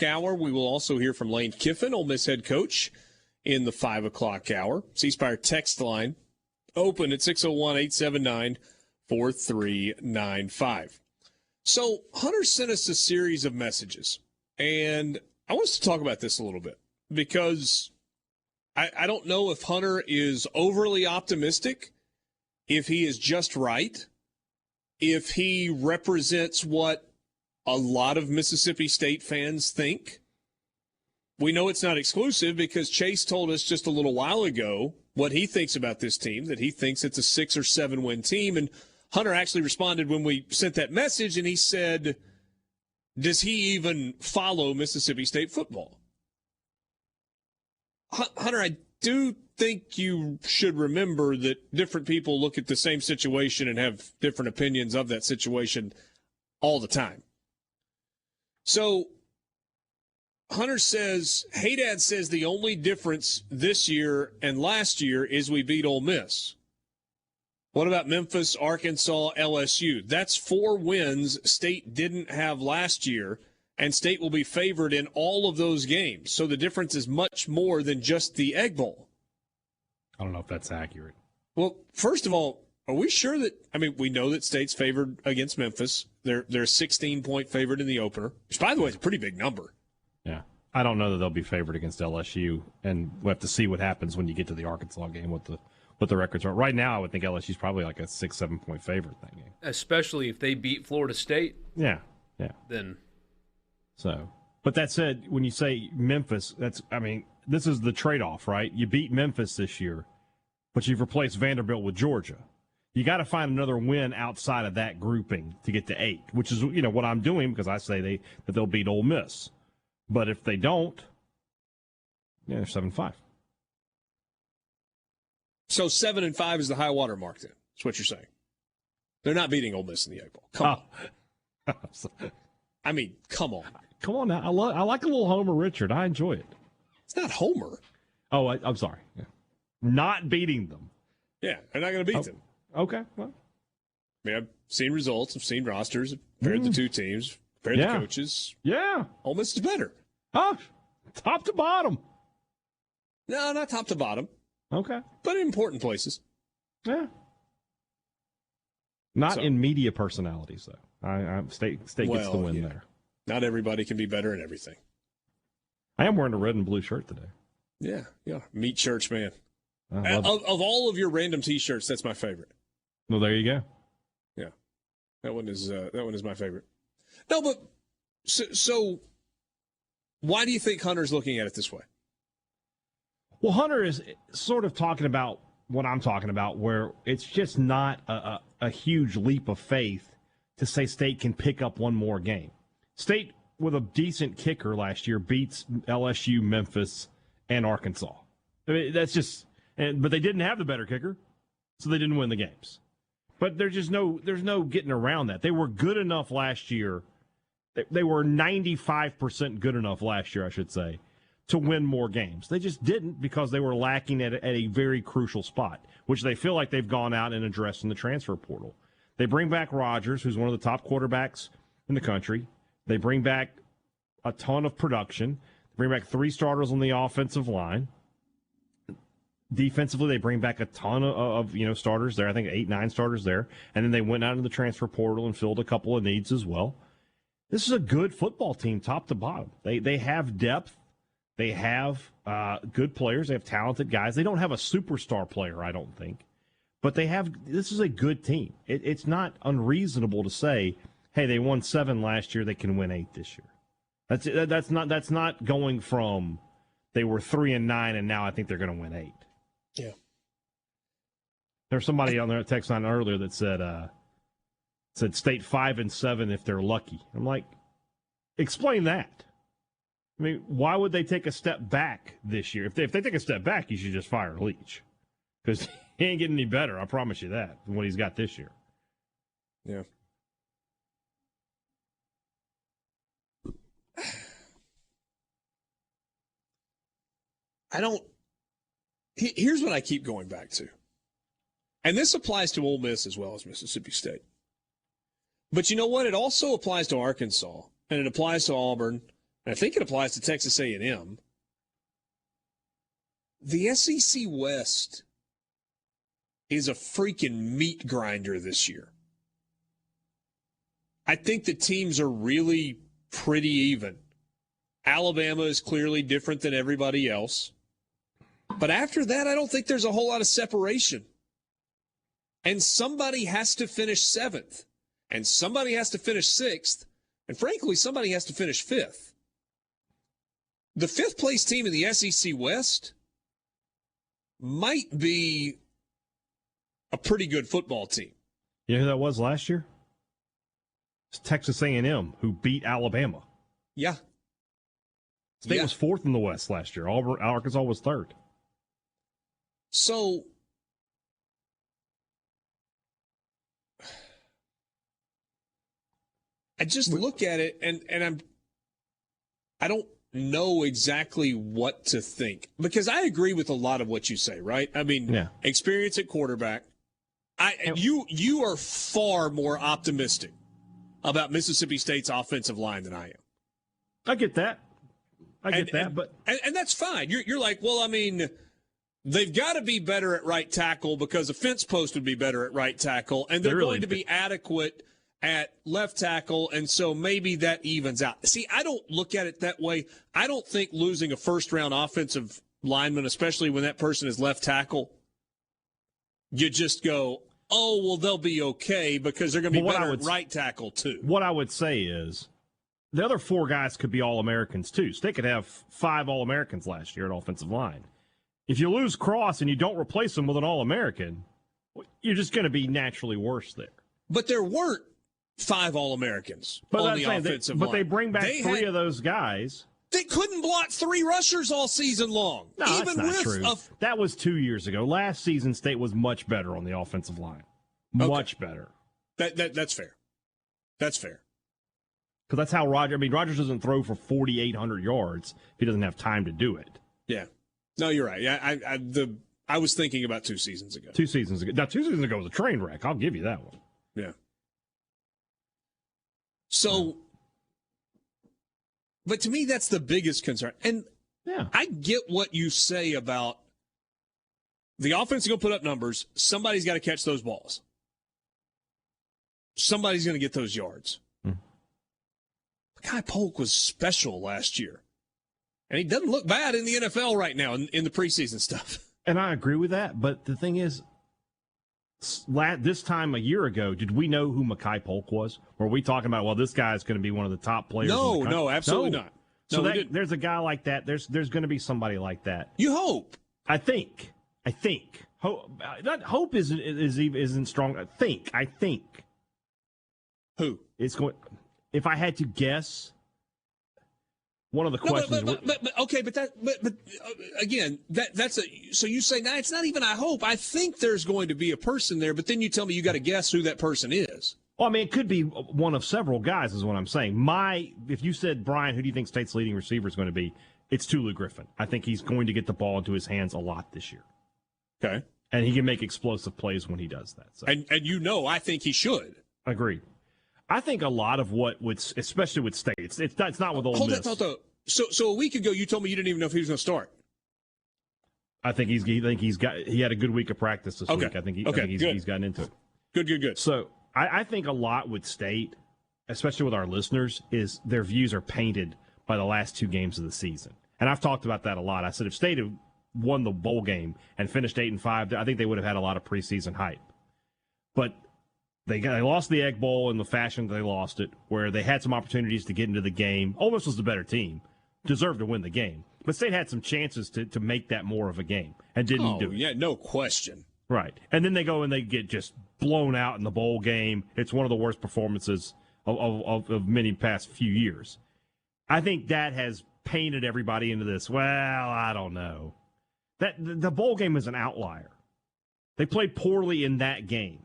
hour, we will also hear from Lane Kiffin, Ole Miss head coach, in the 5 o'clock hour. C Spire text line open at 601-879-4395. So Hunter sent us a series of messages, and I want us to talk about this a little bit because I don't know if Hunter is overly optimistic, if he is just right, if he represents what a lot of Mississippi State fans think. We know it's not exclusive because Chase told us just a little while ago what he thinks about this team, that he thinks it's a 6 or 7 win team. And Hunter actually responded when we sent that message, and he said, does he even follow Mississippi State football? Hunter, I do think you should remember that different people look at the same situation and have different opinions of that situation all the time. So Hunter says, Hadad says the only difference this year and last year is we beat Ole Miss. What about Memphis, Arkansas, LSU? That's 4 wins State didn't have last year, and State will be favored in all of those games. So the difference is much more than just the Egg Bowl. I don't know if that's accurate. Well, first of all, are we sure that – I mean, we know that State's favored against Memphis. They're a 16-point favorite in the opener, which, by the way, is a pretty big number. Yeah. I don't know that they'll be favored against LSU, and we'll have to see what happens when you get to the Arkansas game, what the records are. Right now, I would think LSU's probably like a 6-7 point favorite in that game. Especially if they beat Florida State. Yeah. Then. So, but that said, when you say Memphis, this is the trade-off, right? You beat Memphis this year, but you've replaced Vanderbilt with Georgia. You got to find another win outside of that grouping to get to 8, which is what I'm doing because I say that they'll beat Ole Miss. But if they don't, they're 7-5. So 7-5 is the high water mark then. That's what you're saying. They're not beating Ole Miss in the Egg Bowl. Come on. I mean, come on. Come on now. I like a little Homer Richard. I enjoy it. It's not Homer. Oh, I'm sorry. Yeah. Not beating them. Yeah, they're not going to beat them. Okay. Well. I mean, I've seen results. I've seen rosters. I've compared the two teams. Compared the coaches. Yeah. Ole Miss is better. Oh, top to bottom. No, not top to bottom. Okay. But in important places. Yeah. Not in media personalities, though. State gets the win there. Not everybody can be better in everything. I am wearing a red and blue shirt today. Yeah. Meat church, man. Of all of your random T-shirts, that's my favorite. Well, there you go. Yeah. That one is my favorite. No, but so why do you think Hunter's looking at it this way? Well, Hunter is sort of talking about what I'm talking about, where it's just not a huge leap of faith to say State can pick up one more game. State, with a decent kicker last year, beats LSU, Memphis, and Arkansas. I mean, that's just – but they didn't have the better kicker, so they didn't win the games. But there's no getting around that. They were good enough last year. They were 95% good enough last year, I should say, to win more games. They just didn't because they were lacking at a very crucial spot, which they feel like they've gone out and addressed in the transfer portal. They bring back Rodgers, who's one of the top quarterbacks in the country. They bring back a ton of production. They bring back 3 starters on the offensive line. Defensively, they bring back a ton of starters there. I think 8-9 starters there. And then they went out into the transfer portal and filled a couple of needs as well. This is a good football team, top to bottom. They have depth. They have good players. They have talented guys. They don't have a superstar player, I don't think. But this is a good team. It's not unreasonable to say, hey, they won 7 last year. They can win 8 this year. That's not going from they were 3-9 and now I think they're going to win 8. Yeah. There's somebody on their text line earlier that said State 5-7 if they're lucky. I'm like, explain that. I mean, why would they take a step back this year? If they take a step back, you should just fire Leach because he ain't getting any better. I promise you that than what he's got this year. Yeah. Here's what I keep going back to. And this applies to Ole Miss as well as Mississippi State. But you know what? It also applies to Arkansas, and it applies to Auburn, I think it applies to Texas A&M. The SEC West is a freaking meat grinder this year. I think the teams are really pretty even. Alabama is clearly different than everybody else. But after that, I don't think there's a whole lot of separation. And somebody has to finish 7th. And somebody has to finish 6th. And frankly, somebody has to finish 5th. The 5th place team in the SEC West might be a pretty good football team. You know who that was last year? It's Texas A&M, who beat Alabama. Yeah. State was 4th in the West last year. Arkansas was 3rd. So I just look at it and I don't know exactly what to think, because I agree with a lot of what you say, right? I mean, experience at quarterback. You are far more optimistic about Mississippi State's offensive line than I am. I get that. But that's fine. You're like, well, I mean, they've got to be better at right tackle because a fence post would be better at right tackle, and they're going to be adequate at left tackle, and so maybe that evens out. See, I don't look at it that way. I don't think losing a first-round offensive lineman, especially when that person is left tackle, you just go, oh, well, they'll be okay because they're going to be better at right tackle too. What I would say is the other 4 guys could be All-Americans too. So they could have 5 All-Americans last year at offensive line. If you lose Cross and you don't replace him with an All-American, you're just going to be naturally worse there. But there weren't 5 All-Americans on the offensive line. But they bring back 3 of those guys. They couldn't block 3 rushers all season long. No, that's not true. That was 2 years ago. Last season, State was much better on the offensive line. Much better. That's fair. That's fair. Because that's how Rodgers doesn't throw for 4,800 yards if he doesn't have time to do it. Yeah. No, you're right. I was thinking about 2 seasons ago. 2 seasons ago. Now, 2 seasons ago was a train wreck. I'll give you that one. Yeah. So, but to me, that's the biggest concern. And I get what you say about the offense is going to put up numbers. Somebody's got to catch those balls. Somebody's going to get those yards. Guy Polk was special last year. And he doesn't look bad in the NFL right now in the preseason stuff. And I agree with that. But the thing is, this time a year ago, did we know who Mekhi Polk was? Were we talking about, well, this guy's going to be one of the top players? No, absolutely not. So there's a guy like that. There's going to be somebody like that. You hope. I think. Hope isn't strong. I think. Who? It's going. If I had to guess, one of the questions. But again, that's so you say now it's not even I hope. I think there's going to be a person there, but then you tell me you got to guess who that person is. Well, I mean, it could be one of several guys, is what I'm saying. If you said, Brian, who do you think State's leading receiver is going to be? It's Tulu Griffin. I think he's going to get the ball into his hands a lot this year. Okay. And he can make explosive plays when he does that. So. And I think he should. Agreed. I think a lot of what would, especially with State, it's not with Ole Miss. Hold that thought, though. So a week ago, you told me you didn't even know if he was going to start. I think he had a good week of practice this week. I think he's gotten into it. Good. So I think a lot with State, especially with our listeners, is their views are painted by the last 2 games of the season. And I've talked about that a lot. I said if State had won the bowl game and finished 8-5, I think they would have had a lot of preseason hype. But they lost the Egg Bowl in the fashion they lost it, where they had some opportunities to get into the game. Ole Miss was the better team, deserved to win the game. But State had some chances to make that more of a game and didn't do it. Yeah, no question. Right. And then they go and they get just blown out in the bowl game. It's one of the worst performances of many past few years. I think that has painted everybody into this, well, I don't know. That the bowl game is an outlier. They played poorly in that game.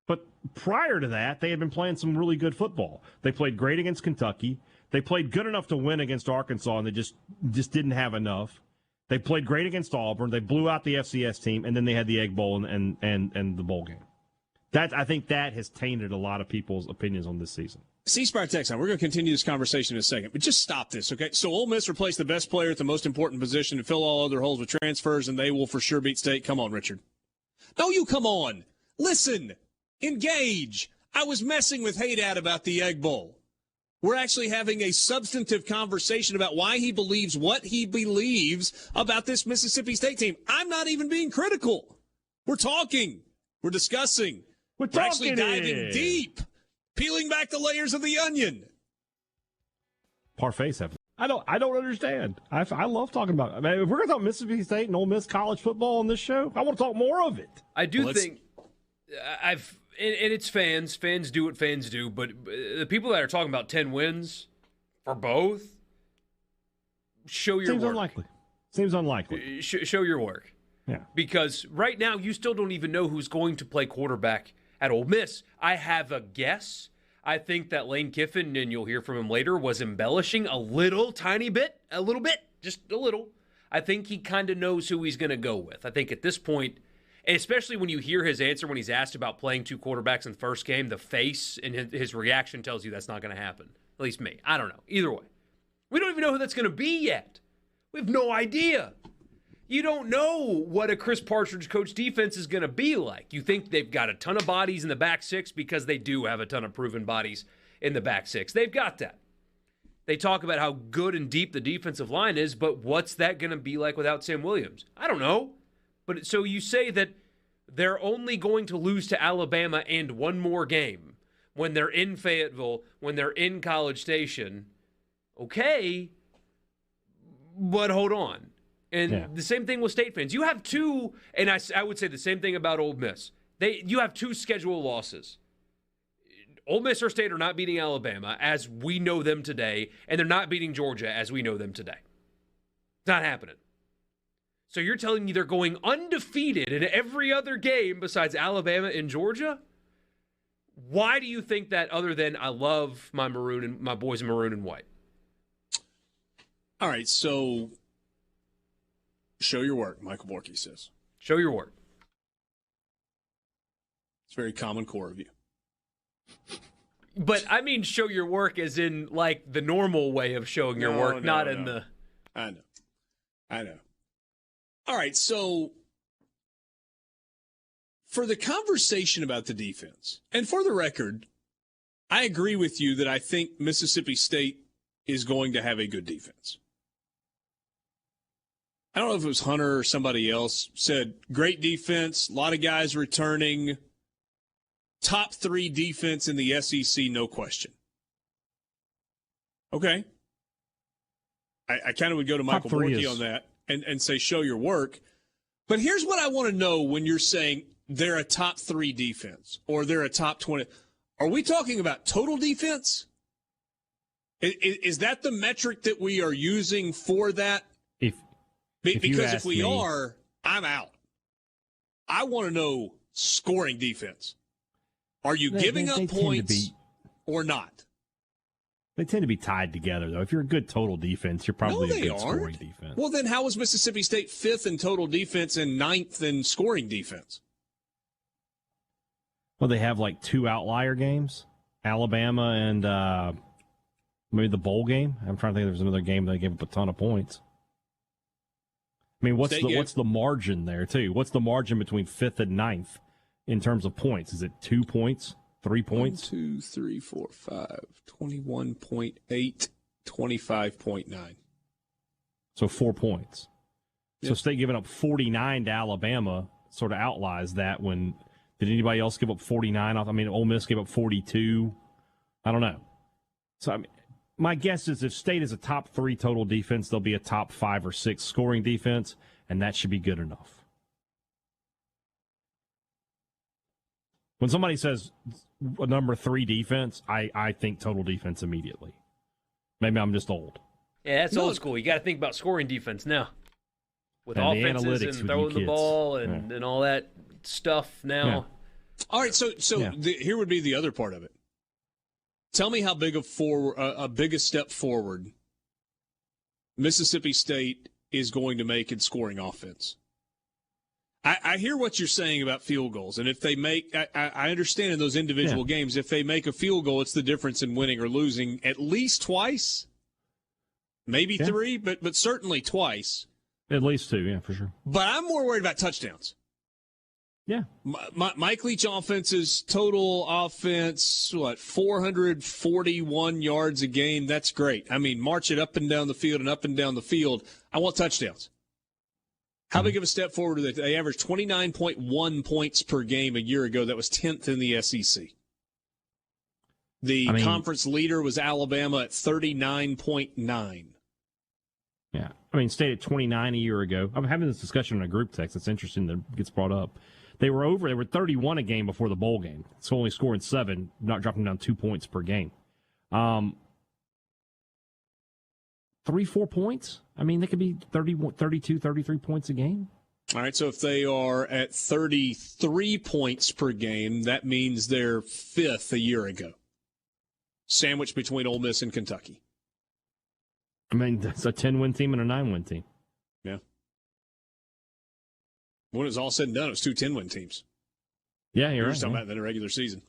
But prior to that, they had been playing some really good football. They played great against Kentucky. They played good enough to win against Arkansas, and they just didn't have enough. They played great against Auburn. They blew out the FCS team, and then they had the Egg Bowl and the bowl game. I think that has tainted a lot of people's opinions on this season. C-Spire text line. We're going to continue this conversation in a second, but just stop this, okay? So Ole Miss replaced the best player at the most important position and fill all other holes with transfers, and they will for sure beat State. Come on, Richard. No, you come on. Listen. Engage. I was messing with Hadad about the Egg Bowl. We're actually having a substantive conversation about why he believes what he believes about this Mississippi State team. I'm not even being critical. We're talking. We're discussing. We're actually diving deep. Peeling back the layers of the onion. Parfaits have. I don't understand. I love talking about it. I mean, if we're going to talk Mississippi State and Ole Miss college football on this show, I want to talk more of it. I do think and it's fans. Fans do what fans do. But the people that are talking about 10 wins for both, show your work. Seems unlikely. Show your work. Yeah. Because right now, you still don't even know who's going to play quarterback at Ole Miss. I have a guess. I think that Lane Kiffin, and you'll hear from him later, was embellishing a little bit, just a little. I think he kind of knows who he's going to go with. I think at this point, especially when you hear his answer when he's asked about playing two quarterbacks in the first game, the face and his reaction tells you that's not going to happen. At least me. I don't know. Either way. We don't even know who that's going to be yet. We have no idea. You don't know what a Chris Partridge coach defense is going to be like. You think they've got a ton of bodies in the back six because they do have a ton of proven bodies in the back six. They've got that. They talk about how good and deep the defensive line is, but what's that going to be like without Sam Williams? I don't know. But so you say that they're only going to lose to Alabama and one more game when they're in Fayetteville, when they're in College Station. Okay, but hold on. And the same thing with State fans. You have two, and I would say the same thing about Ole Miss. You have two schedule losses. Ole Miss or State are not beating Alabama as we know them today, and they're not beating Georgia as we know them today. It's not happening. So you're telling me they're going undefeated in every other game besides Alabama and Georgia? Why do you think that other than I love my boys in maroon and white? All right, so show your work, Michael Borky says. Show your work. It's very common core of you. But I mean show your work as in like the normal way of showing your work, not in the... I know. All right, so for the conversation about the defense, and for the record, I agree with you that I think Mississippi State is going to have a good defense. I don't know if it was Hunter or somebody else said, great defense, a lot of guys returning, top 3 defense in the SEC, no question. Okay. I kind of would go to Michael Borky on that and say, show your work. But here's what I want to know when you're saying they're a top 3 defense or they're a top 20. Are we talking about total defense? Is that the metric that we are using for that? Because if we are, I'm out. I want to know scoring defense. Are you giving up points or not? They tend to be tied together, though. If you're a good total defense, you're probably a good scoring defense. Well, then how is Mississippi State 5th in total defense and 9th in scoring defense? Well, they have like 2 outlier games, Alabama and maybe the bowl game. I'm trying to think there was another game they gave up a ton of points. I mean, what's the margin there, too? What's the margin between 5th and 9th in terms of points? Is it 2 points, 3 points? 1, 2, 3, 4, 5, 21.8, 25.9. So 4 points. Yep. So State giving up 49 to Alabama sort of outlies that. When did anybody else give up 49 off? I mean, Ole Miss gave up 42. I don't know. So, I mean, my guess is if State is a top 3 total defense, they'll be a top 5 or 6 scoring defense, and that should be good enough. When somebody says a number 3 defense, I think total defense immediately. Maybe I'm just old. Yeah, that's old school. You got to think about scoring defense now. With and offenses and throwing the ball and all that stuff now. Yeah. All right, so here would be the other part of it. Tell me how big a biggest step forward Mississippi State is going to make in scoring offense. I hear what you're saying about field goals, and if they make, I understand in those individual games, if they make a field goal, it's the difference in winning or losing at least twice, maybe three, but certainly twice. At least two, yeah, for sure. But I'm more worried about touchdowns. Yeah. Mike Leach offense's total offense, 441 yards a game. That's great. I mean, march it up and down the field and up and down the field. I want touchdowns. How big of a step forward are they? They averaged 29.1 points per game a year ago. That was 10th in the SEC. The conference leader was Alabama at 39.9. Yeah. I mean, stayed at 29 a year ago. I'm having this discussion in a group text. It's interesting that it gets brought up. They were 31 a game before the bowl game. So only scoring 7, not dropping down 2 points per game. 3-4 points? I mean, they could be 31, 32, 33 points a game. All right, so if they are at 33 points per game, that means they're 5th a year ago. Sandwiched between Ole Miss and Kentucky. I mean, that's a 10-win team and a 9-win team. Yeah. When it was all said and done, it was 2 10-win teams. Yeah, you're We're right. just talking about in the regular season.